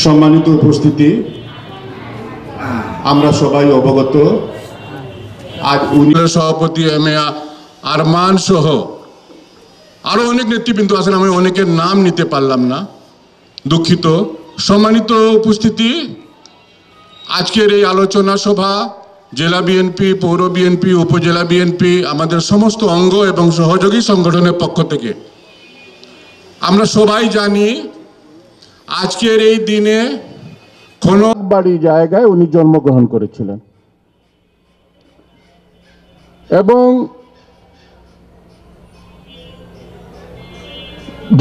সম্মানিত উপস্থিতি, আমরা সবাই অবগত আজ সভাপতি এম এ আরমান সহ আরো অনেক নেতৃবৃন্দ আছেন, আমি অনেকের নাম নিতে পারলাম না, দুঃখিত। সম্মানিত উপস্থিতি, আজকের এই আলোচনা সভা জেলা বিএনপি, পৌর বিএনপি, উপজেলা বিএনপি, আমাদের সমস্ত অঙ্গ এবং সহযোগী সংগঠনের পক্ষ থেকে আমরা সবাই জানি আজকের এই দিনে খনকবাড়ি জায়গায় উনি জন্মগ্রহণ করেছিলেন এবং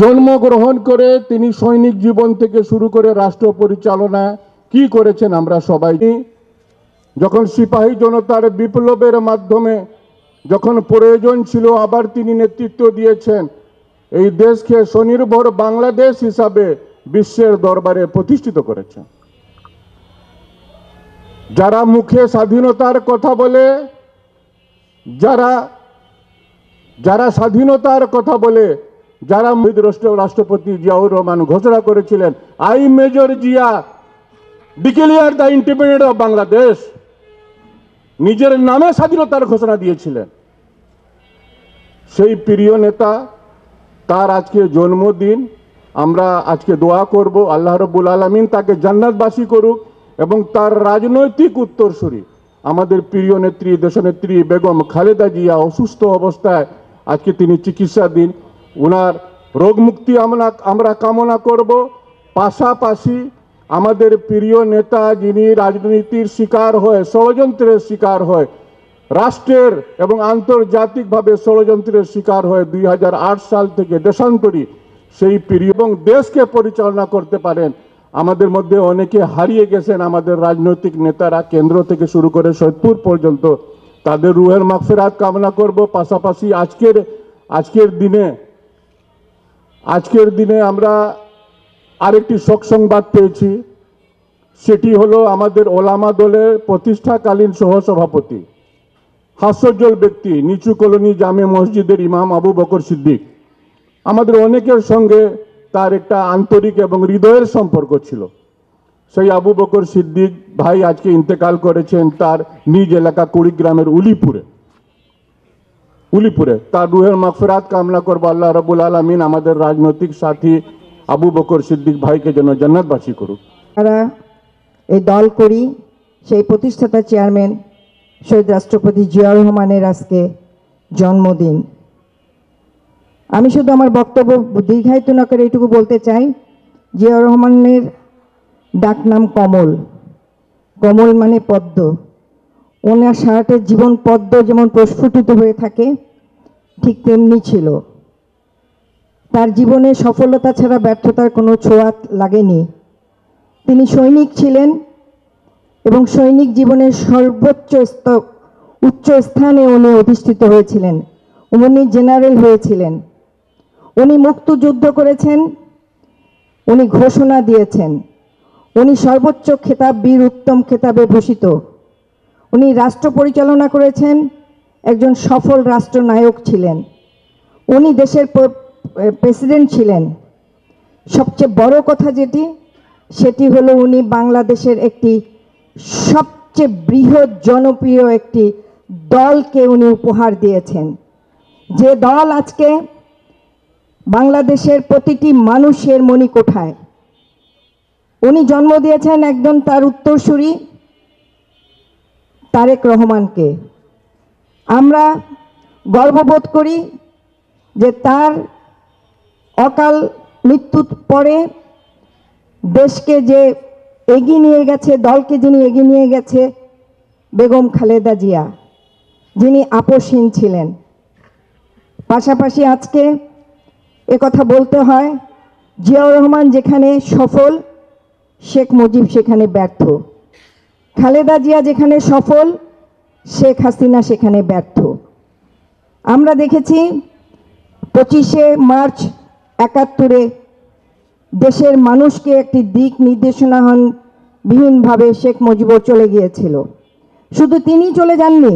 জন্মগ্রহণ করে তিনি সৈনিক জীবন থেকে শুরু করে রাষ্ট্র পরিচালনা কি করেছেন আমরা সবাই। যখন সিপাহী জনতার বিপ্লবের মাধ্যমে যখন প্রয়োজন ছিল আবার তিনি নেতৃত্ব দিয়েছেন, এই দেশকে স্বনির্ভর বাংলাদেশ হিসাবে বিশ্বের দরবারে প্রতিষ্ঠিত করেছেন। যারা মুখে স্বাধীনতার কথা বলে, যারা স্বাধীনতার কথা বলে, যারা রাষ্ট্রপতি জিয়াউর রহমান ঘোষণা করেছিলেন, I major Zia declare the independence of Bangladesh, নিজের নামে স্বাধীনতার ঘোষণা দিয়েছিলেন। সেই প্রিয় নেতা, তার আজকে জন্মদিন। আমরা আজকে দোয়া করব আল্লাহ রাব্বুল আলামিন তাকে জান্নাতবাসী করুক এবং তার রাজনৈতিক উত্তরসূরি আমাদের প্রিয় নেত্রী, দেশনেত্রী বেগম খালেদা জিয়া অসুস্থ অবস্থায় আজকে তিনি চিকিৎসাধীন, ওনার রোগ মুক্তি আমরা কামনা করব। পাশাপাশি আমাদের প্রিয় নেতা যিনি রাজনীতির শিকার হয়, ষড়যন্ত্রের শিকার হয়, রাষ্ট্রের এবং আন্তর্জাতিকভাবে ষড়যন্ত্রের শিকার হয় 2008 সাল থেকে দেশান্তরী, সেই প্রিয় এবং দেশকে পরিচালনা করতে পারেন। আমাদের মধ্যে অনেকে হারিয়ে গেছেন আমাদের রাজনৈতিক নেতারা, কেন্দ্র থেকে শুরু করে সৈয়দপুর পর্যন্ত, তাদের রুহের মাগফিরাত কামনা করব। পাশাপাশি আজকের দিনে আমরা আরেকটি শোক সংবাদ পেয়েছি, সেটি হলো আমাদের ওলামা দলের প্রতিষ্ঠাকালীন সহসভাপতি, হাস্যোজ্জ্বল ব্যক্তি, নিচু কলোনি জামে মসজিদের ইমাম আবু বকর সিদ্দিক। আমাদের অনেকের সঙ্গে তার একটা আন্তরিক এবং হৃদয়ের সম্পর্ক ছিল। সেই আবু বকর সিদ্দিক ভাই আজকে ইন্তেকাল করেছেন তার নিজ এলাকা কুড়িগ্রামের উলিপুরে। তার রুহের মাগফিরাত কামনা করবো। আল্লাহ রাব্বুল আলামিন আমাদের রাজনৈতিক সাথী আবু বকর সিদ্দিক ভাইকে যেন জান্নাতবাসী করুক। আমরা এই দল করি, সেই প্রতিষ্ঠাতা চেয়ারম্যান শহীদ রাষ্ট্রপতি জিয়াউর রহমানের আজকে জন্মদিন। আমি শুধু আমার বক্তব্য দীর্ঘায়িত না করে এইটুকু বলতে চাই, জিয়াউর রহমানের ডাকনাম কমল, কমল মানে পদ্ম। ওনার সারাটা জীবন পদ্ম যেমন প্রস্ফুটিত হয়ে থাকে, ঠিক তেমনি ছিল। তার জীবনে সফলতা ছাড়া ব্যর্থতার কোনো ছোঁয়া লাগেনি। তিনি সৈনিক ছিলেন এবং সৈনিক জীবনের সর্বোচ্চ উচ্চ স্থানে উনি অধিষ্ঠিত হয়েছিলেন। উনি জেনারেল হয়েছিলেন, উনি মুক্তিযুদ্ধ করেছেন, উনি ঘোষণা দিয়েছেন, উনি সর্বোচ্চ খেতাব বীর উত্তম খেতাবে ভূষিত। উনি রাষ্ট্র পরিচালনা করেছেন, একজন সফল রাষ্ট্রনায়ক ছিলেন, উনি দেশের প্রেসিডেন্ট ছিলেন। সবচেয়ে বড় কথা সেটি হলো উনি বাংলাদেশের একটি সবচেয়ে বৃহৎ জনপ্রিয় একটি দলকে উনি উপহার দিয়েছেন, যে দল আজকে বাংলাদেশের প্রতিটি মানুষের মণিকোঠায়। উনি জন্ম দিয়েছেন একজন তার উত্তরসূরি তারেক রহমানকে। আমরা গর্ববোধ করি যে তার অকাল মৃত্যুর পরে দেশকে যে এগিয়ে নিয়ে গেছে, দলকে যিনি এগিয়ে নিয়ে গেছে, বেগম খালেদা জিয়া, যিনি আপোষহীন ছিলেন। পাশাপাশি আজকে কথা বলতে হয়, জিয়াউর রহমান যেখানে সফল, শেখ মুজিব সেখানে ব্যর্থ। খালেদা জিয়া যেখানে সফল, শেখ হাসিনা সেখানে ব্যর্থ। আমরা দেখেছি 25শে মার্চ 71-এ দেশের মানুষকে একটি দিক নির্দেশনাবিহীনভাবে শেখ মুজিবুর চলে গিয়েছিল। শুধু তিনি চলে যাননি,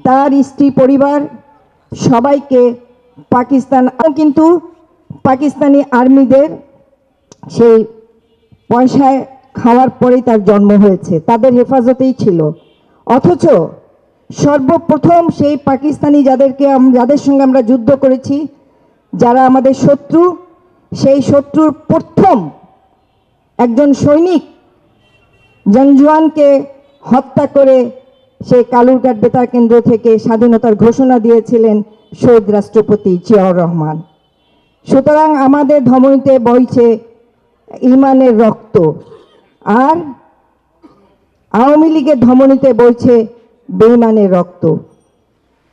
তার স্ত্রী পরিবার সবাইকে পাকিস্তান কিন্তু পাকিস্তানি আর্মিদের সেই পয়সায় খাওয়ার পরেই তার জন্ম হয়েছে, তাদের হেফাজতেই ছিল। অথচ সর্বপ্রথম সেই পাকিস্তানি যাদের সঙ্গে আমরা যুদ্ধ করেছি, যারা আমাদের শত্রু, সেই শত্রুর প্রথম একজন সৈনিক জঞ্জুয়ানকে হত্যা করে সেই কালুরঘাট বেতার কেন্দ্র থেকে স্বাধীনতার ঘোষণা দিয়েছিলেন শহীদ রাষ্ট্রপতি জিয়াউর রহমান। সুতরাং আমাদের ধমনীতে বইছে ইমানের রক্ত, আর আওয়ামী লীগের ধমনীতে বইছে বেঈমানের রক্ত।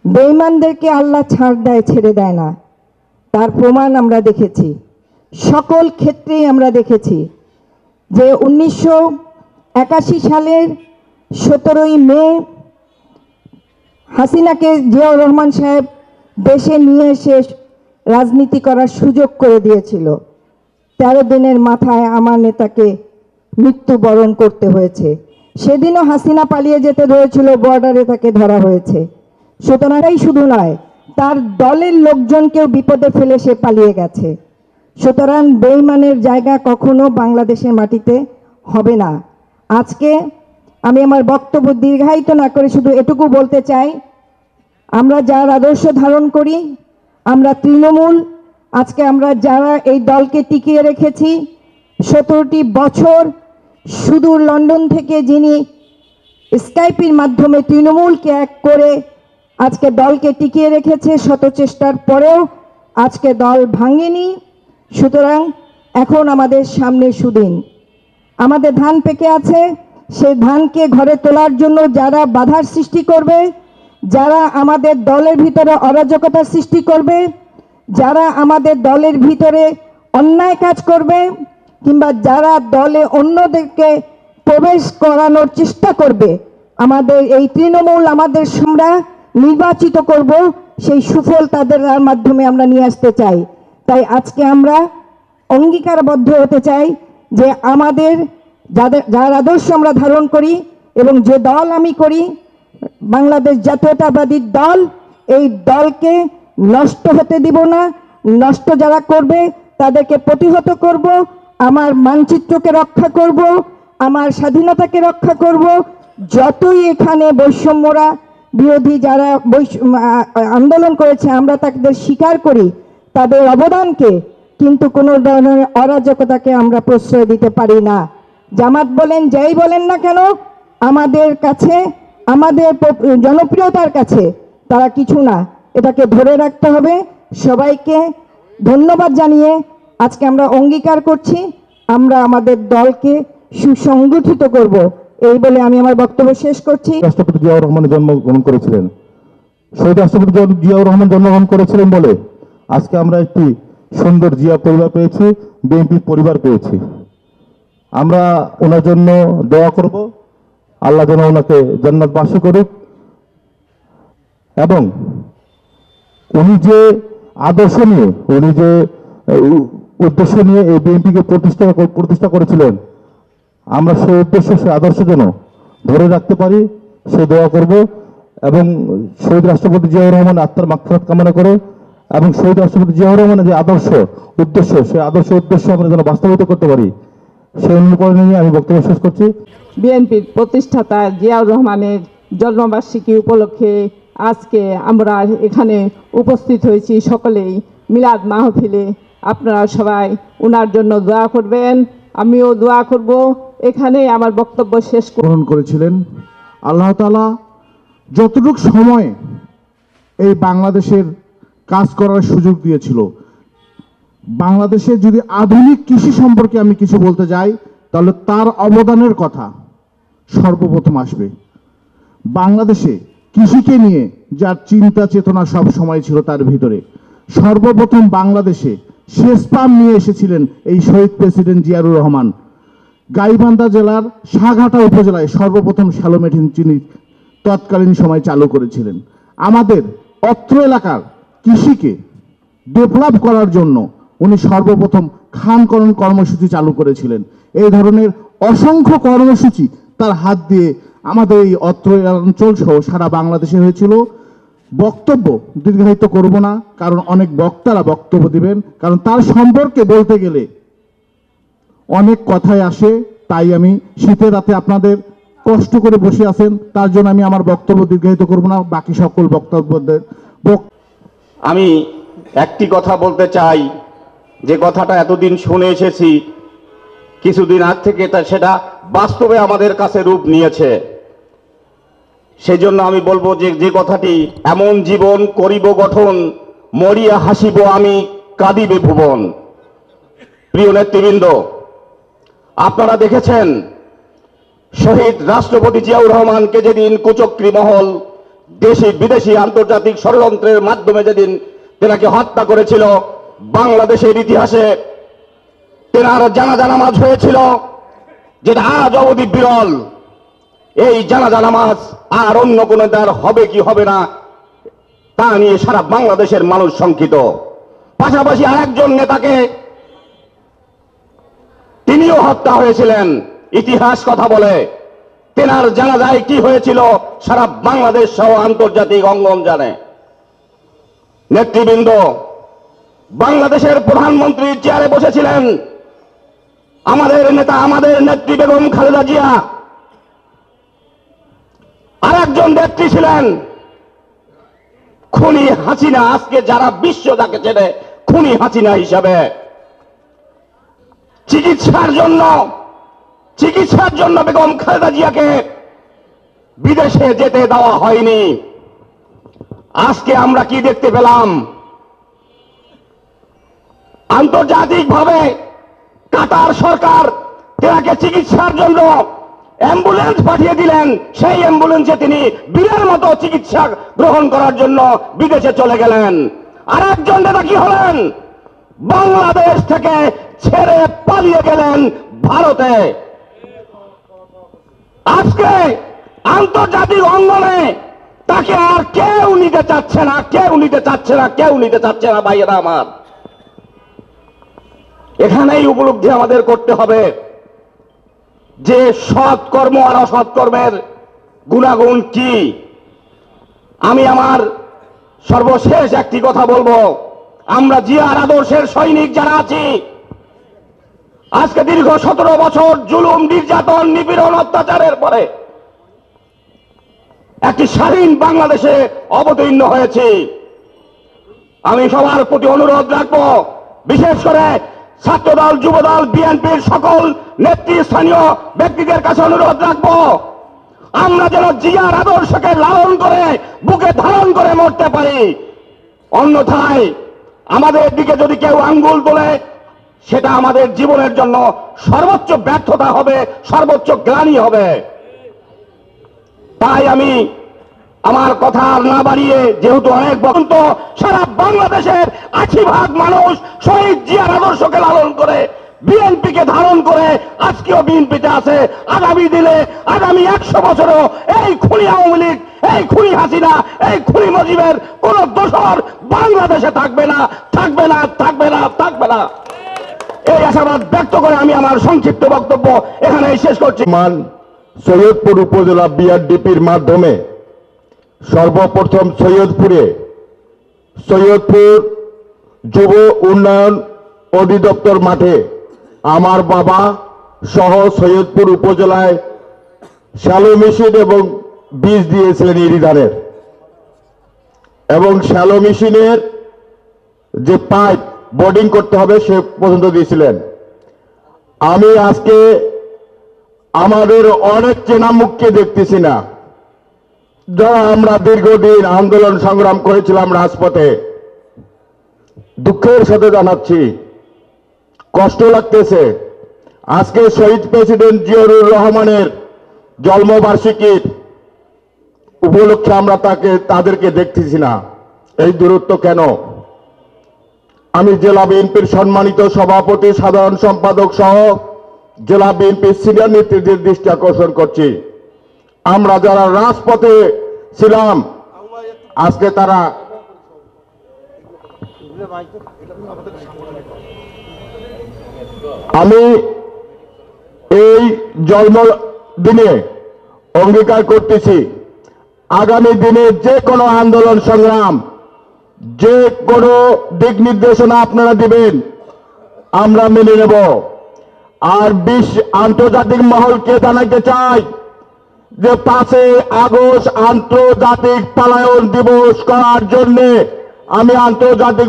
বেঈমানদেরকে আল্লাহ ছাড় দেয়, ছেড়ে দেয় না, তার প্রমাণ আমরা দেখেছি। সকল ক্ষেত্রেই আমরা দেখেছি যে 1981 সালের 17ই মে হাসিনাকে জিয়াউর রহমান সাহেব দেশে নিয়ে এসে রাজনীতি করার সুযোগ করে দিয়েছিল। 13 দিনের মাথায় আমার নেতাকে মৃত্যুবরণ করতে হয়েছে। সেদিনও হাসিনা পালিয়ে যেতে ধরেছিল, বর্ডারে তাকে ধরা হয়েছে। সুতরাং শুধু নয়, তার দলের লোকজনকেও বিপদে ফেলে সে পালিয়ে গেছে। সুতরাং বেঈমানের জায়গা কখনো বাংলাদেশের মাটিতে হবে না। আজকে আমি আমার বক্তব্য দীর্ঘায়িত না করে শুধু এটুকু বলতে চাই, আমরা যার আদর্শ ধারণ করি, আমরা তৃণমূল, আজকে আমরা যারা এই দলকে টিকিয়ে রেখেছি 17টি বছর, সুদূর লন্ডন থেকে যিনি স্কাইপের মাধ্যমে তৃণমূলকে এক করে আজকে দলকে টিকিয়ে রেখেছে, শত চেষ্টার পরেও আজকে দল ভাঙেনি। সুতরাং এখন আমাদের সামনে সুদিন, আমাদের ধান পেকে আছে, সেই ধানকে ঘরে তোলার জন্য যারা বাধার সৃষ্টি করবে, যারা আমাদের দলের ভিতরে অরাজকতার সৃষ্টি করবে, যারা আমাদের দলের ভিতরে অন্যায় কাজ করবে, কিংবা যারা দলে অন্যদেরকে প্রবেশ করানোর চেষ্টা করবে, আমাদের এই তৃণমূল আমাদের আমরা নির্বাচিত করব, সেই সুফল তাদের মাধ্যমে আমরা নিয়ে আসতে চাই। তাই আজকে আমরা অঙ্গীকারবদ্ধ হতে চাই যে আমাদের যার আদর্শ আমরা ধারণ করি এবং যে দল আমি করি, বাংলাদেশ জাতীয়তাবাদী দল, এই দলকে নষ্ট হতে দিব না। নষ্ট যারা করবে তাদেরকে প্রতিহত করব, আমার মানচিত্রকে রক্ষা করব, আমার স্বাধীনতাকে রক্ষা করব। যতই এখানে বৈষম্যরা বিরোধী যারা আন্দোলন করেছে আমরা তাদের স্বীকার করি, তাদের অবদানকে, কিন্তু কোনো ধরনের অরাজকতাকে আমরা প্রশ্রয় দিতে পারি না। জামাত বলেন, যাই বলেন না কেন, আমাদের কাছে, আমাদের জনপ্রিয়তার কাছে তারা কিছু না, এটাকে ধরে রাখতে হবে। সবাইকে ধন্যবাদ জানিয়ে আজকে আমরা অঙ্গীকার করছি আমরা আমাদের দলকে সুসংগঠিত করব, এই বলে আমি আমার বক্তব্য শেষ করছি। রাষ্ট্রপতি জিয়াউর রহমান জন্মগ্রহণ করেছিলেন, শহীদ রাষ্ট্রপতি জিয়াউর রহমান জন্মগ্রহণ করেছিলেন বলে আজকে আমরা একটি সুন্দর জিয়া পরিবার পেয়েছি, বিএনপি পরিবার পেয়েছি। আমরা ওনার জন্য দোয়া করব, আল্লাহ যেন ওনাকে জান্নাতবাসী করুক, এবং উনি যে আদর্শ নিয়ে, উনি যে উদ্দেশ্য নিয়ে এই বিএনপিকে প্রতিষ্ঠা করেছিলেন, আমরা সেই উদ্দেশ্য, সেই আদর্শ যেন ধরে রাখতে পারি, সে দোয়া করব। এবং শহীদ রাষ্ট্রপতি জিয়াউর রহমান আত্মার মাগফিরাত কামনা করে, এবং শহীদ রাষ্ট্রপতি জিয়াউর রহমানের যে আদর্শ উদ্দেশ্য, সেই আদর্শ উদ্দেশ্য আমরা যেন বাস্তবায়িত করতে পারি, সেই অনুকরণে নিয়ে আমি বক্তব্য শেষ করছি। বিএনপির প্রতিষ্ঠাতা জিয়াউর রহমানের জন্মবার্ষিকী উপলক্ষে আজকে আমরা এখানে উপস্থিত হয়েছি সকলেই মিলাদ মাহফিলে। আপনারা সবাই ওনার জন্য দোয়া করবেন, আমিও দোয়া করব। এখানে আমার বক্তব্য শেষ গ্রহণ করেছিলেন। আল্লাহ তাআলা যতটুকু সময় এই বাংলাদেশের কাজ করার সুযোগ দিয়েছিল, বাংলাদেশে যদি আধুনিক কৃষি সম্পর্কে আমি কিছু বলতে যাই, তাহলে তার অবদানের কথা সর্বপ্রথম আসবে। বাংলাদেশে কৃষিকে নিয়ে যার চিন্তা চেতনা সব সময় ছিল, তার ভিতরে সর্বপ্রথম বাংলাদেশে সেচ পাম্প নিয়ে এসেছিলেন এই শহীদ প্রেসিডেন্ট জিয়াউর রহমান। গাইবান্ধা জেলার সাঘাটা উপজেলায় সর্বপ্রথম শ্যালো মেশিন তিনি তৎকালীন সময় চালু করেছিলেন। আমাদের অত্র এলাকার কৃষিকে ডেভেলপ করার জন্য উনি সর্বপ্রথম খানকরণ কর্মসূচি চালু করেছিলেন। এই ধরনের অসংখ্য কর্মসূচি তার হাত দিয়ে আমাদের এই অত্র অঞ্চল সহ সারা বাংলাদেশে হয়েছিল। বক্তব্য দীর্ঘায়িত করব না, কারণ অনেক বক্তারা বক্তব্য দিবেন, কারণ তার সম্পর্কে বলতে গেলে অনেক কথাই আসে, তাই আমি শীতের রাতে আপনাদের কষ্ট করে বসে আছেন, তার জন্য আমি আমার বক্তব্য দীর্ঘায়িত করব না। বাকি সকল বক্তব্যদের আমি একটি কথা বলতে চাই, যে কথাটা এতদিন শুনে এসেছি, কিছুদিন আগ থেকে সেটা বাস্তবে আমাদের কাছে রূপ নিয়েছে। সেই জন্য আমি বলবো যে কথাটি, এমন জীবন করিব গঠন, মরিয়া হাসিব আমি, কাঁদিবে ভুবন। প্রিয় নেতৃবৃন্দ, আপনারা দেখেছেন শহীদ রাষ্ট্রপতি জিয়াউর রহমানকে যেদিন কুচক্রী মহল দেশি বিদেশি আন্তর্জাতিক ষড়যন্ত্রের মাধ্যমে যেদিন তেনাকে হত্যা করেছিল, বাংলাদেশের ইতিহাসে তেনার জানাজা নামাজ হয়েছিল, যেটা আজ অবধি বিরল। এই জানাজা নামাজ আর অন্য কোনো তার হবে কি হবে না তা নিয়ে সারা বাংলাদেশের মানুষ শঙ্কিত। পাশাপাশি আরেকজন নেতাকে, তিনিও হত্যা হয়েছিলেন, ইতিহাস কথা বলে। তেনার জানাজায় কি হয়েছিল সারা বাংলাদেশ সহ আন্তর্জাতিক অঙ্গন জানে। নেতৃবৃন্দ, বাংলাদেশের প্রধানমন্ত্রী চেয়ারে বসেছিলেন আমাদের নেতা, আমাদের নেত্রী বেগম খালেদা জিয়া। আরেকজন নেত্রী ছিলেন খুনি হাসিনা, আজকে যারা বিশ্ব তাকে চেনে খুনি হাসিনা হিসাবে। চিকিৎসার জন্য বেগম খালেদা জিয়াকে বিদেশে যেতে দেওয়া হয়নি। আজকে আমরা কি দেখতে পেলাম? আন্তর্জাতিকভাবে কাতার সরকার তেনাকে চিকিৎসার জন্য অ্যাম্বুলেন্স পাঠিয়ে দিলেন। সেই অ্যাম্বুলেন্সে তিনি বীরের মতো চিকিৎসা গ্রহণ করার জন্য বিদেশে চলে গেলেন। আর একজন নেতা কি হলেন? বাংলাদেশ থেকে ছেড়ে পালিয়ে গেলেন ভারতে। আজকে আন্তর্জাতিক অঙ্গনে তাকে আর কেউ নিতে চাচ্ছে না, কেউ নিতে চাচ্ছে না, কেউ নিতে চাচ্ছে না। ভাইয়েরা আমার, এখানেই উপলব্ধি আমাদের করতে হবে যে সৎ কর্ম আর অসৎ কর্মের গুণাগুণ কি। আমি আমার সর্বশেষ একটি কথা বলবো, আমরা জিয়ার আদর্শের সৈনিক যারা আছি, আজকে দীর্ঘ 17 বছর জুলুম, নির্যাতন, নিপীড়ন, অত্যাচারের পরে একটি স্বাধীন বাংলাদেশে অবতীর্ণ হয়েছি। আমি সবার প্রতি অনুরোধ রাখবো, বিশেষ করে ছাত্রদল, যুবদল, বিএনপির সকল নেতৃস্থানীয় ব্যক্তিদের কাছে অনুরোধ রাখবো, আমরা যেন জিয়ার আদর্শকে লালন করে বুকে ধারণ করে মরতে পারি। অন্যথায় আমাদের দিকে যদি কেউ আঙ্গুল তোলে, সেটা আমাদের জীবনের জন্য সর্বোচ্চ ব্যর্থতা হবে, সর্বোচ্চ গ্লানি হবে। তাই আমি আমার কথা আর না বাড়িয়ে, যেহেতু অনেক বক্তব্য, সারা বাংলাদেশের 80% মানুষ শহীদ জিয়ার আদর্শকে লালন করে, বিএনপিকে ধারণ করে আজকেও বিএনপিতে আছে। আগামী দিনে, আগামী 100 বছরও এই খুনি আওয়ামী লীগ, এই খুনি হাসিনা, এই খুনি মুজিবের কোন দোসর বাংলাদেশে থাকবে না, থাকবে না, থাকবে না, থাকবে না। এই আশাবাদ ব্যক্ত করে আমি আমার সংক্ষিপ্ত বক্তব্য এখানে শেষ করছি। সৈয়দপুর উপজেলা বিআরডিপির মাধ্যমে সর্বপ্রথম সৈয়দপুর যুব উন্নয়ন অধিদপ্তর মাঠে আমার বাবা সহ সৈয়দপুর উপজেলায় শ্যালো মেশিন এবং বীজ দিয়েছিলেন ইরি ধানের, এবং শ্যালো মেশিনের যে পাইপ বোর্ডিং করতে হবে সে পর্যন্ত দিয়েছিলেন। আমি আজকে আমাদের অনেক চেনা মুখকে দেখতেছি না, যারা আমরা দীর্ঘদিন আন্দোলন সংগ্রাম করেছিলাম রাজপথে। দুঃখের সাথে জানাচ্ছি, কষ্ট লাগতেছে। আজকে শহীদ প্রেসিডেন্ট জিয়াউর রহমানের জন্মবার্ষিকীর উপলক্ষে আমরা তাদেরকে দেখতেছি না। এই দূরত্ব কেন? আমি জেলা বিএনপির সম্মানিত সভাপতি, সাধারণ সম্পাদক সহ জেলা বিএনপির সিনিয়র নেতৃত্বের দৃষ্টি আকর্ষণ করছি, আমরা যারা রাজপথে ছিলাম আজকে তারা আমি এই জন্মদিনে অঙ্গীকার করতেছি, আগামী দিনে যে কোনো আন্দোলন সংগ্রাম, যে কোনো দিক নির্দেশনা আপনারা দিবেন আমরা মেনে নেব। আর আন্তর্জাতিক মহলকে জানাইতে চাই যে 5 আগস্ট আন্তর্জাতিক পলায়ন দিবস করার জন্য আমি আন্তর্জাতিক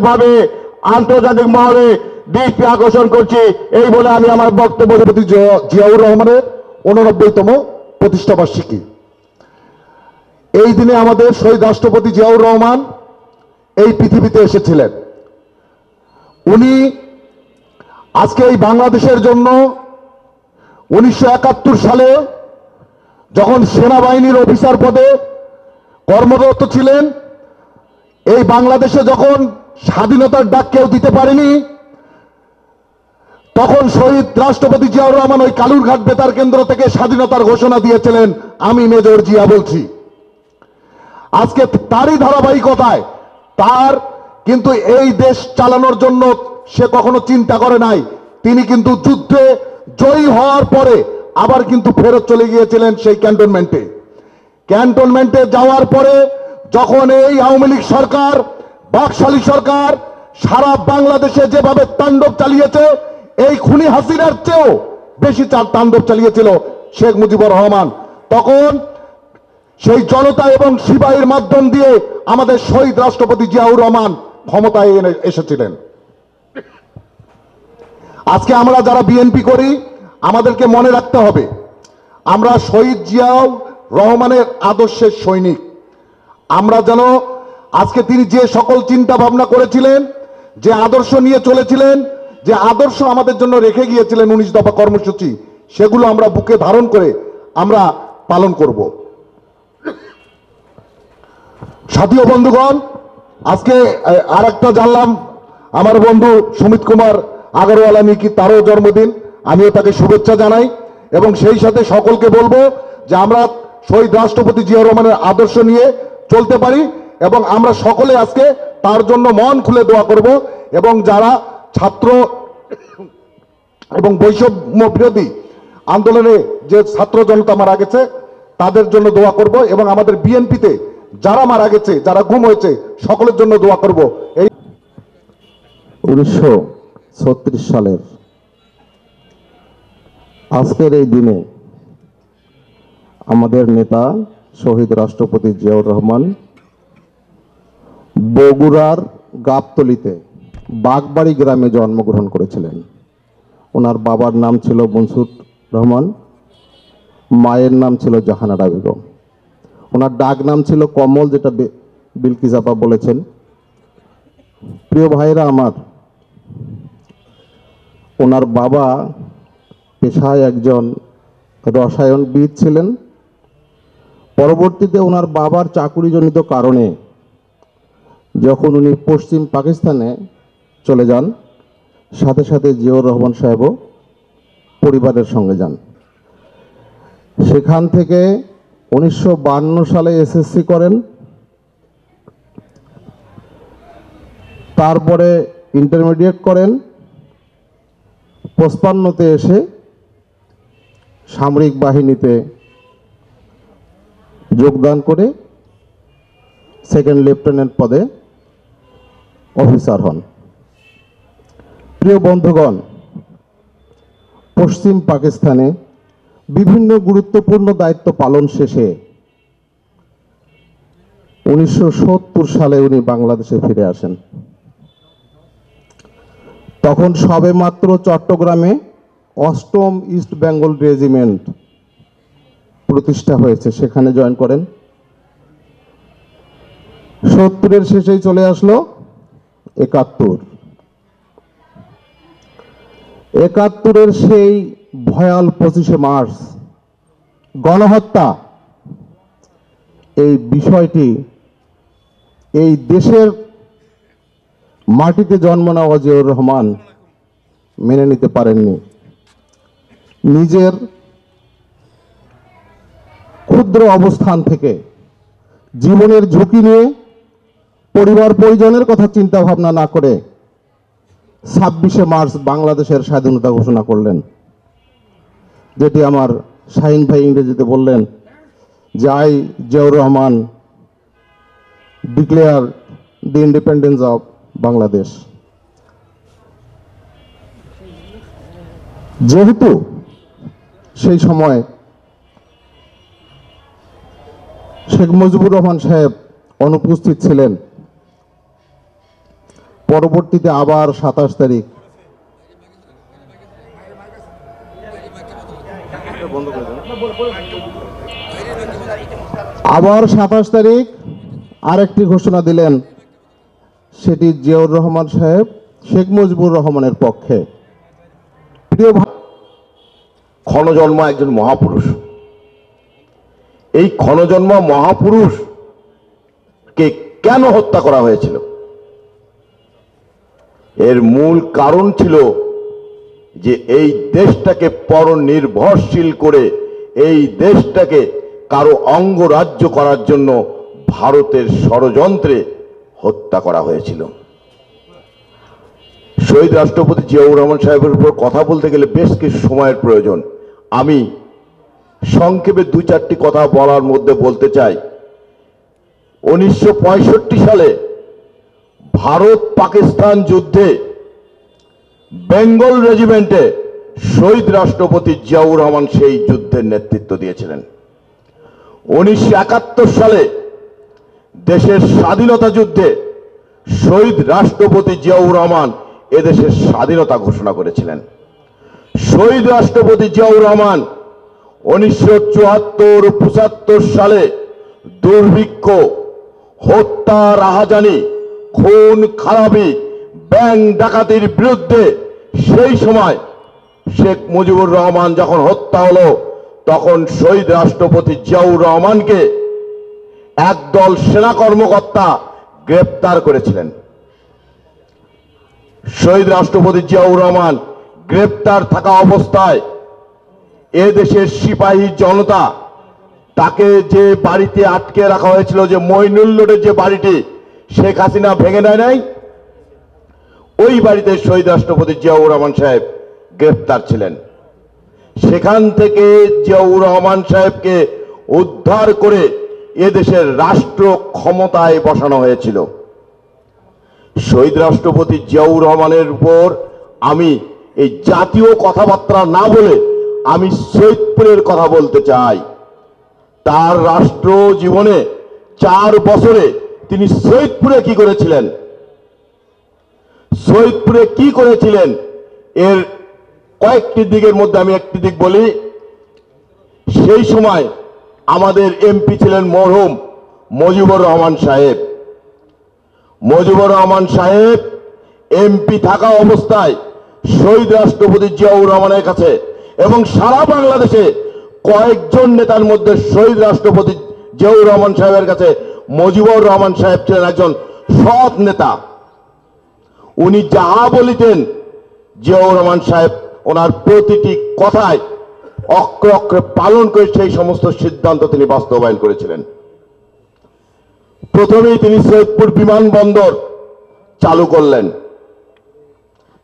মহলে দৃষ্টি আকর্ষণ করছি। এই বলে আমি আমার বক্তব্য রাষ্ট্রপতি জিয়াউর রহমানের 89তম প্রতিষ্ঠাবার্ষিকী। এই দিনে আমাদের শহীদ রাষ্ট্রপতি জিয়াউর রহমান এই পৃথিবীতে এসেছিলেন। উনি আজকে এই বাংলাদেশের জন্য 1971 সালে যখন সেনাবাহিনীর অফিসার পদে কর্মরত ছিলেন, এই বাংলাদেশে যখন স্বাধীনতার ডাক কেউ দিতে পারেনি, তখন শহীদ রাষ্ট্রপতি জিয়াউর রহমান ওই কালুরঘাট বেতার কেন্দ্র থেকে স্বাধীনতার ঘোষণা দিয়েছিলেন, আমি মেজর জিয়া বলছি। আজকে তারই ধারাবাহিকতায় তার কিন্তু এই দেশ চালানোর জন্য সে কখনো চিন্তা করে নাই। তিনি কিন্তু যুদ্ধে জয়ী হওয়ার পরে আবার কিন্তু ফেরত চলে গিয়েছিলেন সেই ক্যান্টনমেন্টে যাওয়ার পরে যখন এই আওয়ামী লীগ সরকার, বাকশালী সরকার সারা বাংলাদেশে যেভাবে তাণ্ডব চালিয়েছে, এই খুনি হাসিনার চেয়েও বেশি তাণ্ডব চালিয়েছিল শেখ মুজিবুর রহমান। তখন সেই জনতা এবং সিপাহীর মাধ্যম দিয়ে আমাদের শহীদ রাষ্ট্রপতি জিয়াউর রহমান ক্ষমতায় এসেছিলেন। আজকে আমরা যারা বিএনপি করি, আমাদেরকে মনে রাখতে হবে আমরা শহীদ জিয়াউর রহমানের আদর্শের সৈনিক। আমরা যেন আজকে তিনি যে সকল চিন্তা ভাবনা করেছিলেন, যে আদর্শ নিয়ে চলেছিলেন, যে আদর্শ আমাদের জন্য রেখে গিয়েছিলেন 19 দফা কর্মসূচি, সেগুলো আমরা বুকে ধারণ করে আমরা পালন করব। সাথী ও বন্ধুগণ, আজকে আরেকটা জানলাম আমার বন্ধু সুমিত কুমার আগরওয়ালা নিকি, তারও জন্মদিন, আমিও তাকে শুভেচ্ছা জানাই। এবং সেই সাথে সকলকে বলবো যে আমরা শহীদ রাষ্ট্রপতি জিয়াউর রহমানের আদর্শ নিয়ে চলতে পারি এবং আমরা সকলে আজকে তার জন্য মন খুলে দোয়া করব। এবং যারা ছাত্র এবং বৈষম্য বিরোধী আন্দোলনে যে ছাত্র জনতা মারা গেছে তাদের জন্য দোয়া করব এবং আমাদের বিএনপিতে যারা মারা গেছে, যারা গুম হয়েছে, সকলের জন্য দোয়া করব। এই 1936 সালের আজকের এই দিনে আমাদের নেতা শহীদ রাষ্ট্রপতি জিয়াউর রহমান বগুড়ার গাবতলীতে বাগবাড়ি গ্রামে জন্মগ্রহণ করেছিলেন। ওনার বাবার নাম ছিল মনসুর রহমান, মায়ের নাম ছিল জাহানারা বেগম। ওনার ডাক নাম ছিল কমল, যেটা বিলকিস আপা বলেছেন। প্রিয় ভাইরা আমার, ওনার বাবা পেশায় একজন রসায়নবিদ ছিলেন। পরবর্তীতে ওনার বাবার চাকুরিজনিত কারণে যখন উনি পশ্চিম পাকিস্তানে চলে যান, সাথে সাথে জিয়াউর রহমান সাহেবও পরিবারের সঙ্গে যান। সেখান থেকে 1952 সালে এসএসসি করেন, তারপরে ইন্টারমিডিয়েট করেন। 55তে এসে সামরিক বাহিনীতে যোগদান করে সেকেন্ড লেফটেন্যান্ট পদে অফিসার হন। প্রিয় বন্ধুগণ, পশ্চিম পাকিস্তানে বিভিন্ন গুরুত্বপূর্ণ দায়িত্ব পালন শেষে 1970 সালে উনি বাংলাদেশে ফিরে আসেন। তখন সবেমাত্র চট্টগ্রামে 8ম ইস্ট বেঙ্গল রেজিমেন্ট প্রতিষ্ঠা হয়েছে, সেখানে জয়েন করেন। 70-এর শেষেই চলে আসলো 71-এর সেই ভয়াল 25শে মার্চ গণহত্যা, এই বিষয়টি এই দেশের মাটিতে জন্ম নেওয়া জিয়াউর রহমান মেনে নিতে পারেননি। নিজের ক্ষুদ্র অবস্থান থেকে জীবনের ঝুঁকি নিয়ে পরিবার পরিজনের কথা চিন্তা ভাবনা না করে 26শে মার্চ বাংলাদেশের স্বাধীনতা ঘোষণা করলেন, যেটি আমার শাহিন ভাই ইংরেজিতে বললেন যে I Ziaur Rahman declare the independence of Bangladesh. যেহেতু সেই সময় শেখ মুজিবুর রহমান সাহেব অনুপস্থিত ছিলেন, পরবর্তীতে আবার 27 তারিখ আরেকটি ঘোষণা দিলেন, সেটি জিয়াউর রহমান সাহেব শেখ মুজিবুর রহমানের পক্ষে। প্রিয় ভাই, ক্ষণজন্মা একজন মহাপুরুষ। এই ক্ষণজন্মা মহাপুরুষকে কেন হত্যা করা হয়েছিল? এর মূল কারণ ছিল যে এই দেশটাকে পরনির্ভরশীল করে এই দেশটাকে কারো অঙ্গরাজ্য করার জন্য ভারতের ষড়যন্ত্রে হত্যা করা হয়েছিল। শহীদ রাষ্ট্রপতি জিয়াউর রহমান সাহেবের উপর কথা বলতে গেলে বেশ কিছু সময়ের প্রয়োজন। আমি সংক্ষেপে 2-4টি কথা বলার মধ্যে বলতে চাই। 1965 সালে ভারত পাকিস্তান যুদ্ধে বেঙ্গল রেজিমেন্টে শহীদ রাষ্ট্রপতি জিয়াউর রহমান সেই যুদ্ধের নেতৃত্ব দিয়েছিলেন। 1971 সালে দেশের স্বাধীনতা যুদ্ধে শহীদ রাষ্ট্রপতি জিয়াউর রহমান এদেশের স্বাধীনতা ঘোষণা করেছিলেন। শহীদ রাষ্ট্রপতি জিয়াউর রহমান 1974-75 সালে দুর্ভিক্ষ, হত্যা, রাহাজানি, খুন খারাপি, ব্যাংক ডাকাতির বিরুদ্ধে সেই সময় শেখ মুজিবুর রহমান যখন হত্যা হলো, তখন শহীদ রাষ্ট্রপতি জিয়াউর রহমানকে একদল সেনা কর্মকর্তা গ্রেপ্তার করেছিলেন। শহীদ রাষ্ট্রপতি জিয়াউর রহমান গ্রেপ্তার থাকা অবস্থায় এ দেশের সিপাহী জনতা তাকে যে বাড়িতে আটকে রাখা হয়েছিল, যে মইনুল রোডের যে বাড়িটি শেখ হাসিনা ভেঙে দেয় নাই, ওই বাড়িতে শহীদ রাষ্ট্রপতি জিয়াউর রহমান সাহেব গ্রেপ্তার ছিলেন। সেখান থেকে জিয়াউর রহমান সাহেবকে উদ্ধার করে এদেশের রাষ্ট্র ক্ষমতায় বসানো হয়েছিল। শহীদ রাষ্ট্রপতি জিয়াউর রহমানের উপর আমি এই জাতীয় কথাবার্তা না বলে আমি সৈয়দপুরের কথা বলতে চাই। তার রাষ্ট্র জীবনে 4 বছরে তিনি সৈয়দপুরে কি করেছিলেন, সৈয়দপুরে কি করেছিলেন, এর কয়েকটি দিকের মধ্যে আমি একটি দিক বলি। সেই সময় আমাদের এমপি ছিলেন মরহুম মুজিবুর রহমান সাহেব। মুজিবুর রহমান সাহেব এমপি থাকা অবস্থায় শহীদ রাষ্ট্রপতি জিয়াউর রহমানের কাছে এবং সারা বাংলাদেশে কয়েকজন নেতার মধ্যে শহীদ রাষ্ট্রপতি জিয়াউর রহমান সাহেবের কাছে মুজিবুর রহমান সাহেব ছিলেন একজন সৎ নেতা। উনি যাহা বলিতেন জিয়াউর রহমান সাহেব ওনার প্রতিটি কথায় অক্ষরে অক্ষরে পালন করে সেই সমস্ত সিদ্ধান্ত তিনি বাস্তবায়ন করেছিলেন। প্রথমেই তিনি সৈয়দপুর বিমানবন্দর চালু করলেন।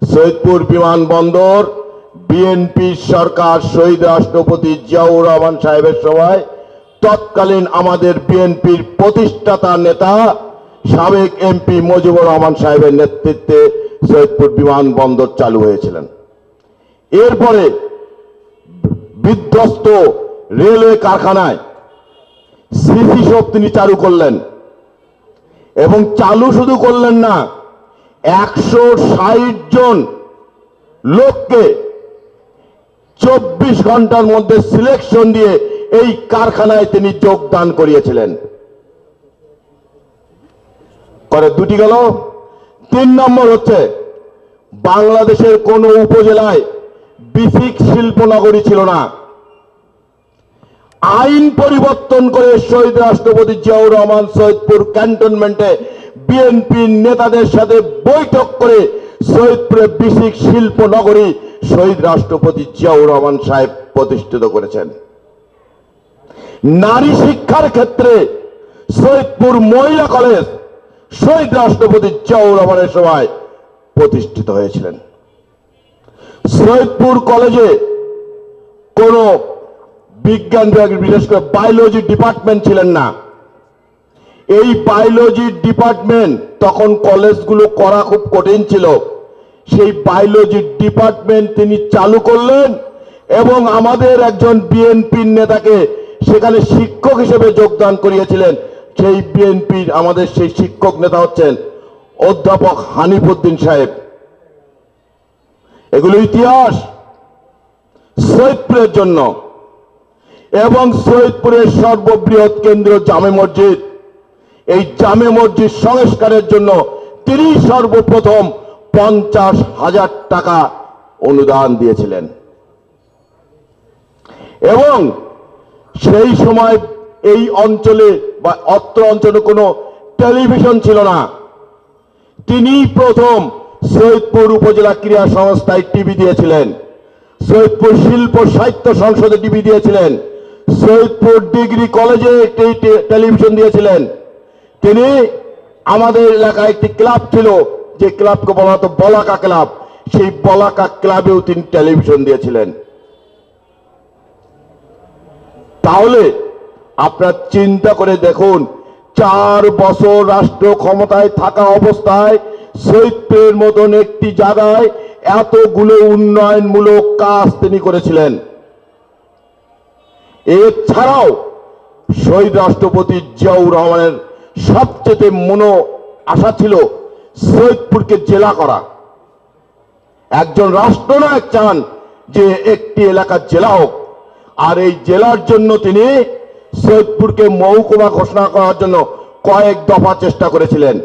সৈয়দপুর বিমানবন্দর বিএনপি সরকার শহীদ রাষ্ট্রপতি জিয়াউর রহমান সাহেবের সময় তৎকালীন আমাদের বিএনপির প্রতিষ্ঠাতা নেতা সাবেক এমপি মুজিবুর রহমান সাহেবের নেতৃত্বে সৈয়দপুর বিমানবন্দর চালু হয়েছিলেন। এরপরে বিধ্বস্ত রেলওয়ে কারখানায় সিসি শপ তিনি চালু করলেন এবং চালু শুধু করলেন না, 160 জন লোককে 24 ঘন্টার মধ্যে সিলেকশন দিয়ে এই কারখানায় তিনি যোগদান করিয়েছিলেন। করে দুটি গেল। 3 নম্বর হচ্ছে বাংলাদেশের কোন উপজেলায় বিসিক শিল্পনগরী ছিল না। আইন পরিবর্তন করে শহীদ রাষ্ট্রপতি জিয়াউর রহমান সৈয়দপুর ক্যান্টনমেন্টে বিএনপি নেতাদের সাথে বৈঠক করে সৈয়দপুরে বিসিক শিল্পনগরী শহীদ রাষ্ট্রপতি জিয়াউর রহমান সাহেব প্রতিষ্ঠিত করেছেন। নারী শিক্ষার ক্ষেত্রে সৈয়দপুর মহিলা কলেজ শহীদ রাষ্ট্রপতি জিয়াউর রহমানের সময় প্রতিষ্ঠিত হয়েছিলেন। সৈয়দপুর কলেজে কোন বিজ্ঞান বিভাগের বিশেষ করে বায়োলজি ডিপার্টমেন্ট ছিলেন না। এই বায়োলজি ডিপার্টমেন্ট তখন কলেজগুলো করা খুব কঠিন ছিল। সেই বায়োলজি ডিপার্টমেন্ট তিনি চালু করলেন এবং আমাদের একজন বিএনপির নেতাকে সেখানে শিক্ষক হিসেবে যোগদান করিয়েছিলেন। সেই বিএনপির আমাদের সেই শিক্ষক নেতা হচ্ছেন অধ্যাপক হানিফউদ্দিন সাহেব। এগুলো ইতিহাস সৈয়দপুরের জন্য। এবং সৈয়দপুরের সর্ববৃহৎ কেন্দ্র জামে মসজিদ, এই জামে মসজিদ সংস্কারের জন্য তিনি সর্বপ্রথম 50,000 টাকা অনুদান দিয়েছিলেন। এবং সেই সময় এই অঞ্চলে বা অত্র অঞ্চলে কোনো টেলিভিশন ছিল না। তিনি প্রথম সৈয়দপুর উপজেলা ক্রীড়া সংস্থায় টিভি দিয়েছিলেন, সৈয়দপুর শিল্প সাহিত্য সংসদে টিভি দিয়েছিলেন, সৈয়দপুর ডিগ্রি কলেজে একটি টেলিভিশন দিয়েছিলেন। তিনি আমাদের এলাকায় একটি ক্লাব ছিল, যে ক্লাবকে বলা হতো বলাকা ক্লাব, সেই বলাকা ক্লাবেও তিনি টেলিভিশন দিয়েছিলেন। তাহলে আপনার চিন্তা করে দেখুন, 4 বছর রাষ্ট্র ক্ষমতায় থাকা অবস্থায় সৈয়দপুরের মতন একটি জায়গায় এতগুলো উন্নয়নমূলক কাজ তিনি করেছিলেন। এছাড়াও শহীদ রাষ্ট্রপতি জিয়াউর রহমানের সবচেয়ে মনো আশা ছিল সৈয়দপুরকে জেলা করা। একজন রাষ্ট্রনায়ক চান যে একটি এলাকা জেলা হোক, আর এই জেলার জন্য তিনি সৈয়দপুরকে মহকুমা ঘোষণা করার জন্য কয়েক দফা চেষ্টা করেছিলেন।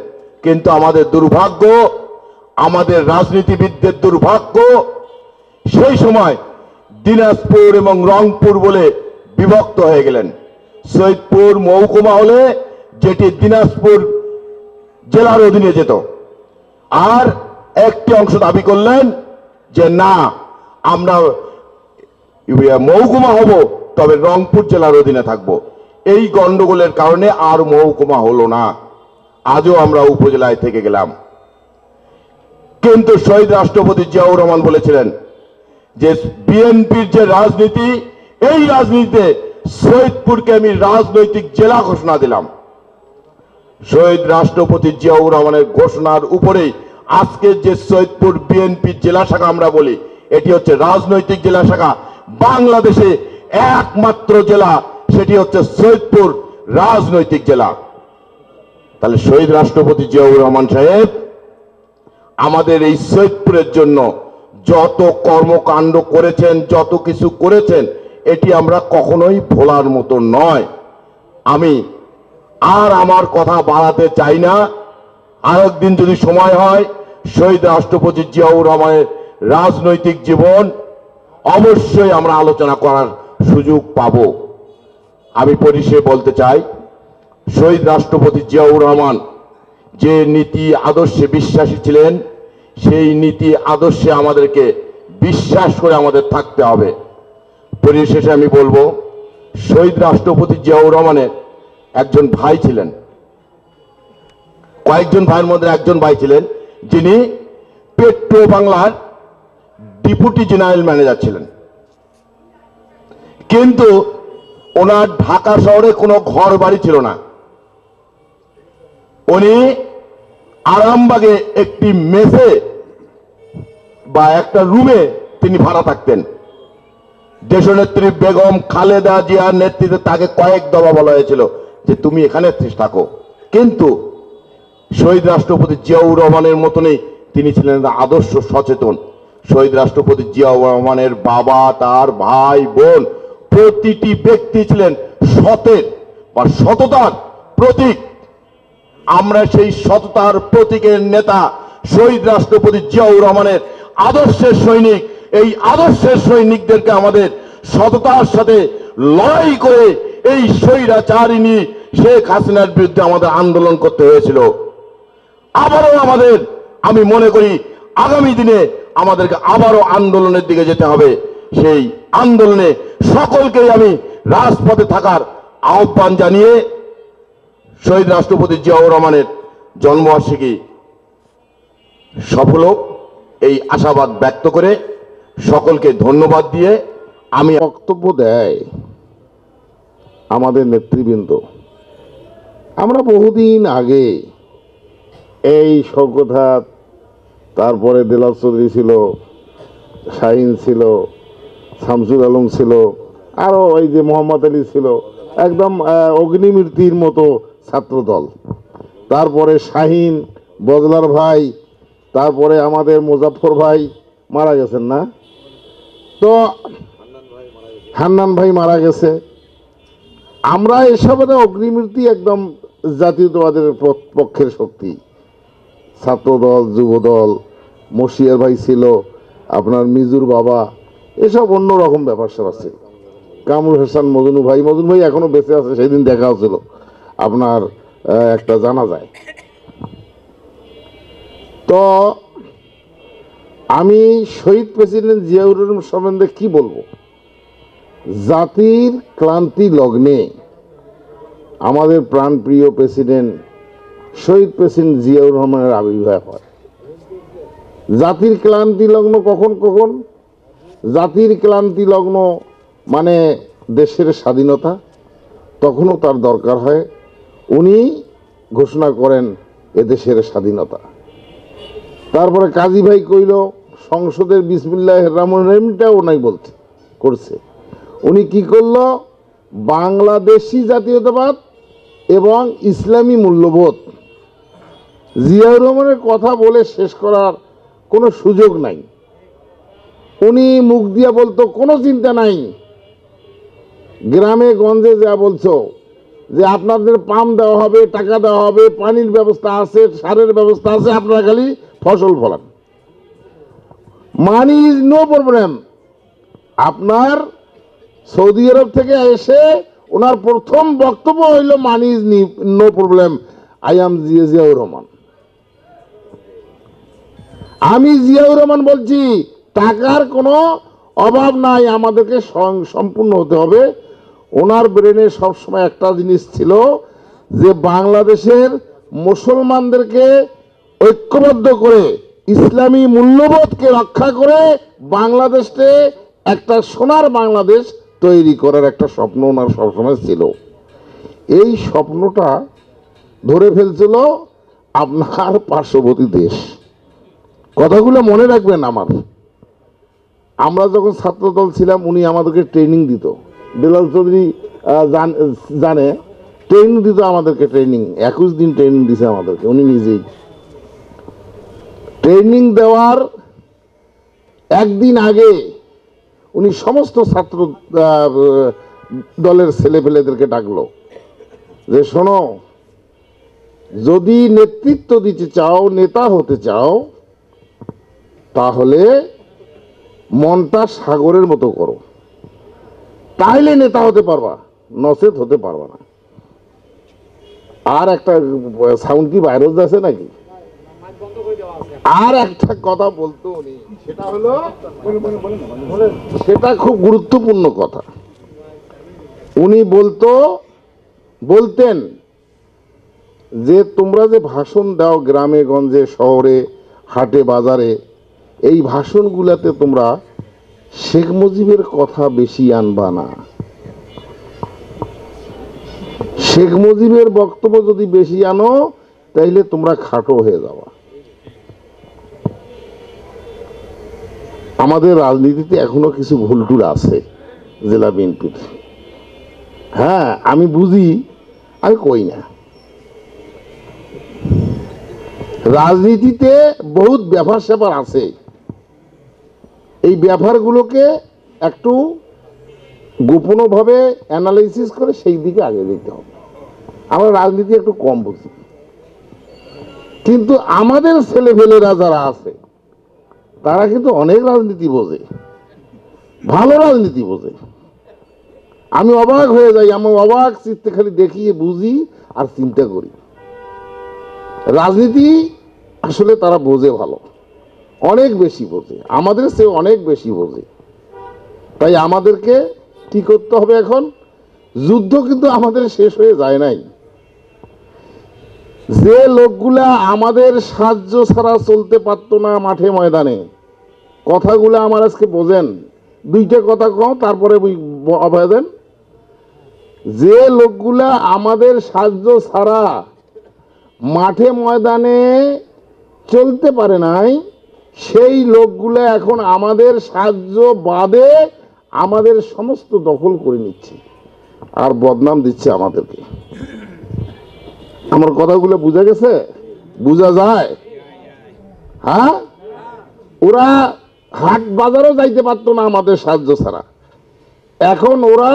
কিন্তু আমাদের দুর্ভাগ্য, আমাদের রাজনীতিবিদদের দুর্ভাগ্য, সেই সময় দিনাজপুর এবং রংপুর বলে বিভক্ত হয়ে গেলেন। সৈয়দপুর মহকুমা হলে যেটি দিনাজপুর জেলার অধীনে যেত, আর একটি অংশ দাবি করলেন যে না, আমরা মহকুমা হব, তবে রংপুর জেলার অধীনে থাকব। এই গন্ডগোলের কারণে আর মহকুমা হলো না, আজও আমরা উপজেলায় থেকে গেলাম। কিন্তু শহীদ রাষ্ট্রপতি জিয়াউর রহমান বলেছিলেন যে বিএনপির যে রাজনীতি, এই রাজনীতিতে সৈয়দপুরকে আমি রাজনৈতিক জেলা ঘোষণা দিলাম। শহীদ রাষ্ট্রপতি জিয়াউর রহমানের ঘোষণার উপরেই আজকে যে সৈয়দপুর বিএনপির জেলা শাখা আমরা বলি, এটি হচ্ছে রাজনৈতিক জেলা শাখা। বাংলাদেশে একমাত্র জেলা, সেটি হচ্ছে সৈয়দপুর রাজনৈতিক জেলা। তাহলে শহীদ রাষ্ট্রপতি জিয়াউর রহমান সাহেব আমাদের এই সৈয়দপুরের জন্য যত কর্মকাণ্ড করেছেন, যত কিছু করেছেন, এটি আমরা কখনোই ভোলার মতো নয়। আমি আর আমার কথা বাড়াতে চাই না। আরেকদিন যদি সময় হয়, শহীদ রাষ্ট্রপতি জিয়াউর রহমানের রাজনৈতিক জীবন অবশ্যই আমরা আলোচনা করার সুযোগ পাব। আমি পরিশেষে বলতে চাই, শহীদ রাষ্ট্রপতি জিয়াউর রহমান যে নীতি আদর্শে বিশ্বাসী ছিলেন, সেই নীতি আদর্শে আমাদেরকে বিশ্বাস করে আমাদের থাকতে হবে। পরিশেষে আমি বলবো, শহীদ রাষ্ট্রপতি জিয়াউর রহমানের একজন ভাই ছিলেন, কয়েকজন ভাইয়ের মধ্যে একজন ভাই ছিলেন যিনি পেট্রো বাংলার ডেপুটি জেনারেল ম্যানেজার ছিলেন। কিন্তু ওনার ঢাকা শহরে কোনো ঘর বাড়ি ছিল না। উনি আরামবাগে একটি মেসে বা একটা রুমে তিনি ভাড়া থাকতেন। দেশনেত্রী বেগম খালেদা জিয়ার নেতৃত্বে তাকে কয়েক দফা বলা হয়েছিল যে তুমি এখানে থাকো, কিন্তু শহীদ রাষ্ট্রপতি জিয়াউর রহমানের মতনই তিনি ছিলেন আদর্শ সচেতন। শহীদ রাষ্ট্রপতি জিয়াউর রহমানের বাবা, তার ভাই বোন, প্রতিটি ব্যক্তি ছিলেন সতের বা সততার প্রতীক। আমরা সেই সততার প্রতীকের নেতা শহীদ রাষ্ট্রপতি জিয়াউর রহমানের আদর্শের সৈনিক। এই আদর্শের সৈনিকদেরকে আমাদের সততার সাথে লড়াই করে এই স্বৈরাচারিণী শেখ হাসিনার বিরুদ্ধে আমাদের আন্দোলন করতে হয়েছিল। আবারও আমাদের, আমি মনে করি আগামী দিনে আমাদেরকে আবারও আন্দোলনের দিকে যেতে হবে। সেই আন্দোলনে সকলকেই আমি রাজপথে থাকার আহ্বান জানিয়ে শহীদ রাষ্ট্রপতি জিয়াউর রহমানের জন্মবার্ষিকী সফল হোক, এই আশাবাদ ব্যক্ত করে সকলকে ধন্যবাদ দিয়ে আমি বক্তব্য দেয় আমাদের নেতৃবৃন্দ। আমরা বহুদিন আগে এই স্বর্গধাত তারপরে দেলাল চৌধুরী ছিল, শাহিন ছিল, শামসুল আলম ছিল, আরও ওই যে মোহাম্মদ আলী ছিল, একদম অগ্নিমূর্তির মতো ছাত্রদল। তারপরে শাহিন, বদলার ভাই, তারপরে আমাদের মুজাফর ভাই মারা গেছেন না, তো হান্নান ভাই মারা গেছে। আমরা এসবের অগ্নিমূর্তি একদম জাতীয়তাবাদের পক্ষের শক্তি। ছাত্রদল, যুবদল, মশিয়ার ভাই ছিল, আপনার মিজুর বাবা, এসব অন্যরকম ব্যাপার স্যাপার ছিল। কামরুল হাসান মজনু ভাই এখনো বেঁচে আছে, সেদিন দেখা হচ্ছিল আপনার একটা জানা যায়। তো আমি শহীদ প্রেসিডেন্ট জিয়াউর রহমান সম্বন্ধে কি বলবো? জাতির ক্লান্তি লগ্নে আমাদের প্রাণপ্রিয় প্রেসিডেন্ট শহীদ প্রেসিডেন্ট জিয়াউর রহমানের আবির্ভাব হয়। জাতির ক্লান্তি লগ্ন কখন কখন? জাতির ক্লান্তি লগ্ন মানে দেশের স্বাধীনতা, তখনও তার দরকার হয়। উনি ঘোষণা করেন এদেশের স্বাধীনতা। তারপরে কাজী ভাই কইল সংসদের বিসমিল্লাহির রহমানির রহিমটাও নাই বলতে করছে। উনি কি করলো? বাংলাদেশি জাতীয়তাবাদ এবং ইসলামী মূল্যবোধ। জিয়াউর রহমানের কথা বলে শেষ করার কোনো সুযোগ নাই। উনি মুখ দিয়া বলতো কোনো চিন্তা নাই, গ্রামে গঞ্জে যা বলছো যে আপনাদের পাম্প দেওয়া হবে, টাকা দেওয়া হবে, পানির ব্যবস্থা আছে, সারের ব্যবস্থা আছে, আপনারা খালি ফসল ফলান, মানি ইজ নো প্রবলেম। আপনার সৌদি আরব থেকে এসে ওনার প্রথম বক্তব্য হইল money is no problem, I am Ziaur Rahman. আমি জিয়াউর রহমান বলছি টাকার কোনো অভাব নাই, আমাদেরকে সম্পূর্ণ হতে হবে। ওনার ব্রেনে সবসময় একটা জিনিস ছিল যে বাংলাদেশের মুসলমানদেরকে ঐক্যবদ্ধ করে ইসলামী মূল্যবোধকে রক্ষা করে বাংলাদেশে একটা সোনার বাংলাদেশ তৈরি করার একটা স্বপ্ন ওনার সবসময় ছিল। এই স্বপ্নটা ধরে ফেলছিল আপনার পার্শ্ববর্তী দেশ। কথাগুলো মনে রাখবেন আমার। আমরা যখন ছাত্রদল ছিলাম উনি আমাদেরকে ট্রেনিং দিত, দেলাল চৌধুরী জানে, ট্রেনিং দিত আমাদেরকে, ট্রেনিং 21 দিন ট্রেনিং দিছে আমাদেরকে উনি নিজেই। ট্রেনিং দেওয়ার একদিন আগে উনি সমস্ত ছাত্র দলের ছেলেপেলেদেরকে ডাকলো যে শোনো, যদি নেতৃত্ব দিতে চাও, নেতা হতে চাও, তাহলে মনটা সাগরের মতো করো, তাহলে নেতা হতে পারবা, নচেত হতে পারবা না। আর একটা সাউন্ড কি ভাইরাস আছে নাকি? আর একটা কথা বলতো উনি, সেটা হলো, সেটা খুব গুরুত্বপূর্ণ কথা। উনি বলতেন যে তোমরা যে ভাষণ দাও গ্রামে গঞ্জে, শহরে, হাটে, বাজারে, এই ভাষণগুলাতে তোমরা শেখ মুজিবের কথা বেশি আনবা না। শেখ মুজিবের বক্তব্য যদি বেশি আনো তাইলে তোমরা খাটো হয়ে যাবা। আমাদের রাজনীতিতে এখনো কিছু ভুলটুল আছে জেলা বিএনপির। হ্যাঁ আমি বুঝি, আমি কই না। রাজনীতিতে বহুত ব্যাপার স্যাপার আছে, এই ব্যাপারগুলোকে একটু গোপনভাবে অ্যানালাইসিস করে সেই দিকে আগে যেতে হবে। আমরা রাজনীতি একটু কম বুঝি, কিন্তু আমাদের ছেলেপেলেরা যারা আছে তারা কিন্তু অনেক রাজনীতি বোঝে, ভালো রাজনীতি বোঝে। আমি অবাক হয়ে যাই, আমি অবাক চিত্তে খালি দেখিয়ে বুঝি আর চিন্তা করি। রাজনীতি আসলে তারা বোঝে ভালো, অনেক বেশি বোঝে, আমাদের চেয়ে অনেক বেশি বোঝে। তাই আমাদেরকে কি করতে হবে এখন? যুদ্ধ কিন্তু আমাদের শেষ হয়ে যায় নাই। যে লোকগুলা আমাদের সাহায্য ছাড়া চলতে পারতো না মাঠে ময়দানে, কথাগুলো আমার আজকে বোঝেন, দুইটা কথা কম তারপরে অভয় দেন। যে লোকগুলা আমাদের সাহায্য ছাড়া মাঠে ময়দানে চলতে পারে নাই, সেই লোকগুলো এখন আমাদের সাহায্য বাদে আমাদের সমস্ত দখল করে নিচ্ছে আর বদনাম দিচ্ছে আমাদেরকে। আমার কথাগুলো বুঝা গেছে? বুঝা যায়? হ্যাঁ, ওরা হাট বাজারও যাইতে পারতো না আমাদের সাহায্য ছাড়া, এখন ওরা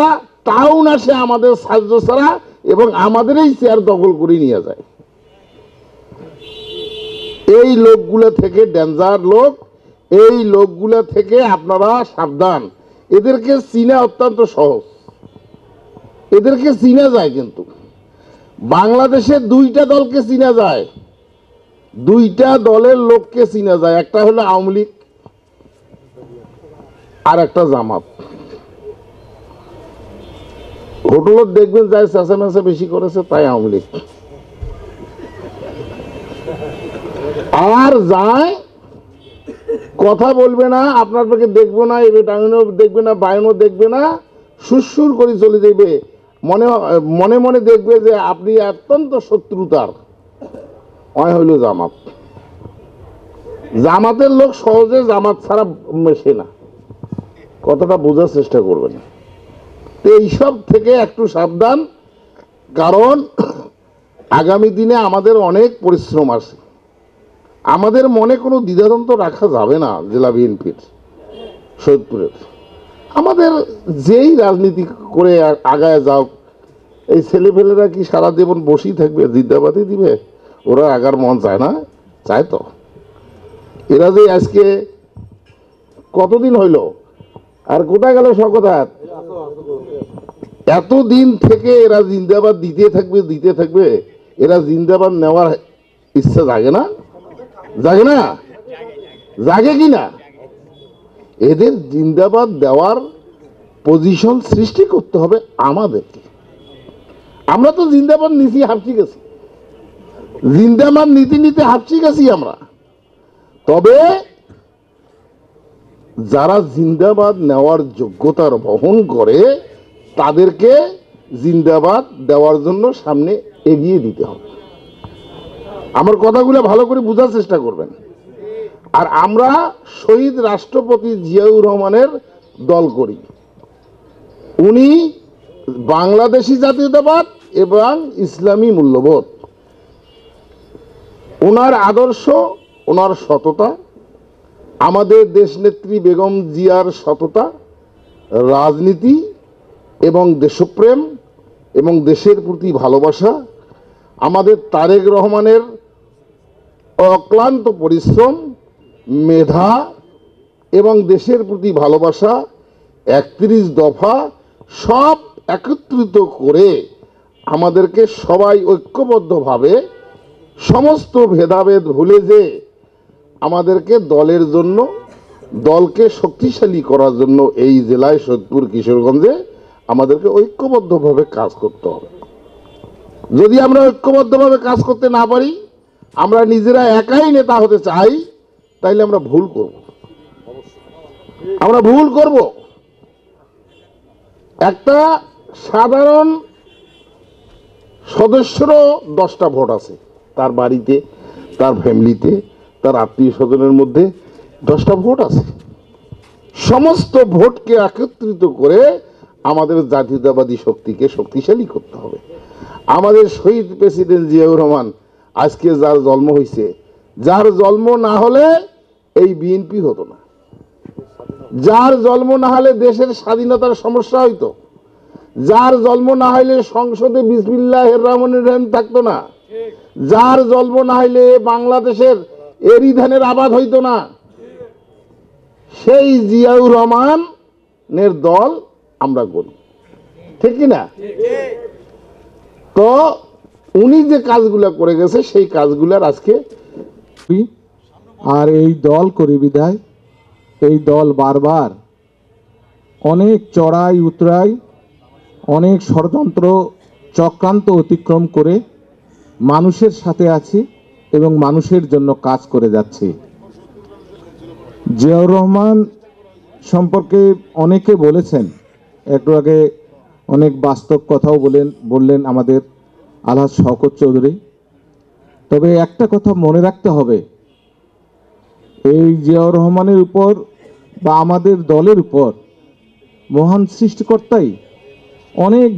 টাউন আসে আমাদের সাহায্য ছাড়া এবং আমাদেরই চেয়ার দখল করে নিয়ে যায়। এই লোকগুলো থেকে ডেঞ্জার লোক, এই লোকগুলো থেকে আপনারা সাবধান। এদেরকে চিনা অত্যন্ত সহজ, এদেরকে চিনা যায়। কিন্তু বাংলাদেশে দুইটা দলকে চিনা যায়, দুইটা দলের লোককে চিনা যায়, একটা হলো আওয়ামী লীগ আর একটা জামাত। হোটেলত দেখবেন যাই চেঁচামেচা বেশি করেছে তাই আওয়ামী লীগ, আর যায় কথা বলবে না, আপনার পক্ষে দেখবো না, এবার টাঙানো দেখবে না, বায়নও দেখবে না, সুরসুর করে চলে যাবে। মনে মনে মনে দেখবে যে আপনি অত্যন্ত শত্রুতার। ওই হইল জামাত। জামাতের লোক সহজে জামাত ছাড়া মেশে না, কতটা বোঝার চেষ্টা করবেন। এইসব থেকে একটু সাবধান, কারণ আগামী দিনে আমাদের অনেক পরিশ্রম আছে। আমাদের মনে কোনো দ্বিধাদ্বন্দ্ব রাখা যাবে না। জেলা বিএনপির সৈয়দপুরের আমাদের যেই রাজনীতি করে আগায় যাও, এই ছেলেপেলেরা কি সারা জীবন বসেই থাকবে, জিন্দাবাদী দিবে? ওরা আগার মন চায় না, চায় তো। এরা যে আজকে কতদিন হইল, আর কোথায় গেল শওকত? এতদিন থেকে এরা জিন্দাবাদ দিতে থাকবে, দিতে থাকবে। এরা জিন্দাবাদ নেওয়ার ইচ্ছা জাগে না? জাগে না? জাগে কি না? এদের জিন্দাবাদ দেওয়ার পজিশন সৃষ্টি করতে হবে আমাদেরকে। আমরা তো জিন্দাবাদ নিতে হাঁপছি গেছি, জিন্দাবাদ নীতি নিতে হাঁপছি গেছি আমরা। তবে যারা জিন্দাবাদ নেওয়ার যোগ্যতার বহন করে তাদেরকে জিন্দাবাদ দেওয়ার জন্য সামনে এগিয়ে দিতে হবে। আমার কথাগুলো ভালো করে বোঝার চেষ্টা করবেন। আর আমরা শহীদ রাষ্ট্রপতি জিয়াউর রহমানের দল করি। উনি বাংলাদেশি জাতীয়তাবাদ এবং ইসলামী মূল্যবোধ, ওনার আদর্শ, ওনার সততা, আমাদের দেশনেত্রী বেগম জিয়ার সততা, রাজনীতি এবং দেশপ্রেম এবং দেশের প্রতি ভালোবাসা, আমাদের তারেক রহমানের অক্লান্ত পরিশ্রম, মেধা এবং দেশের প্রতি ভালোবাসা, 31 দফা সব একত্রিত করে আমাদেরকে সবাই ঐক্যবদ্ধভাবে সমস্ত ভেদাভেদ ভুলে যে আমাদেরকে দলের জন্য, দলকে শক্তিশালী করার জন্য এই জেলায় সৈয়দপুর কিশোরগঞ্জে আমাদেরকে ঐক্যবদ্ধভাবে কাজ করতে হবে। যদি আমরা ঐক্যবদ্ধভাবে কাজ করতে না পারি, আমরা নিজেরা একাই নেতা হতে চাই, তাইলে আমরা ভুল করব। আমরা ভুল করব। একটা সাধারণ সদস্যরও 10টা ভোট আছে, তার বাড়িতে, তার ফ্যামিলিতে, তার আত্মীয় স্বজনের মধ্যে 10টা ভোট আছে। সমস্ত ভোটকে একত্রিত করে আমাদের জাতীয়তাবাদী শক্তিকে শক্তিশালী করতে হবে। আমাদের শহীদ প্রেসিডেন্ট জিয়াউর রহমান আজকে যার জন্ম হয়েছে, যার জন্ম না হলে এই বিএনপি হতো না, যার জন্ম না হলে দেশের স্বাধীনতার সমস্যা হইতো, যার জন্ম না হইলে সংসদে বিসমিল্লাহির রহমানির রহিম থাকতো না, যার জন্ম না হইলে বাংলাদেশের এরি ধানের আবাদ হইতো না, সেই জিয়াউর রহমানের দল আমরা করি, ঠিক কিনা? তো উনি যে কাজগুলা করে গেছে সেই কাজগুলার আজকে, আর এই দল করি বিদায় এই দল বারবার অনেক চড়াই উতরাই, অনেক ষড়যন্ত্র চক্রান্ত অতিক্রম করে মানুষের সাথে আছি এবং মানুষের জন্য কাজ করে যাচ্ছি। জিয়াউর রহমান সম্পর্কে অনেকে বলেছেন, একটু আগে অনেক বাস্তব কথাও বললেন আমাদের আলহাজ শওকত চৌধুরী। তবে একটা কথা মনে রাখতে হবে, এই জিয়াউর রহমানের উপর বা আমাদের দলের উপর মহান সৃষ্টিকর্তাই অনেক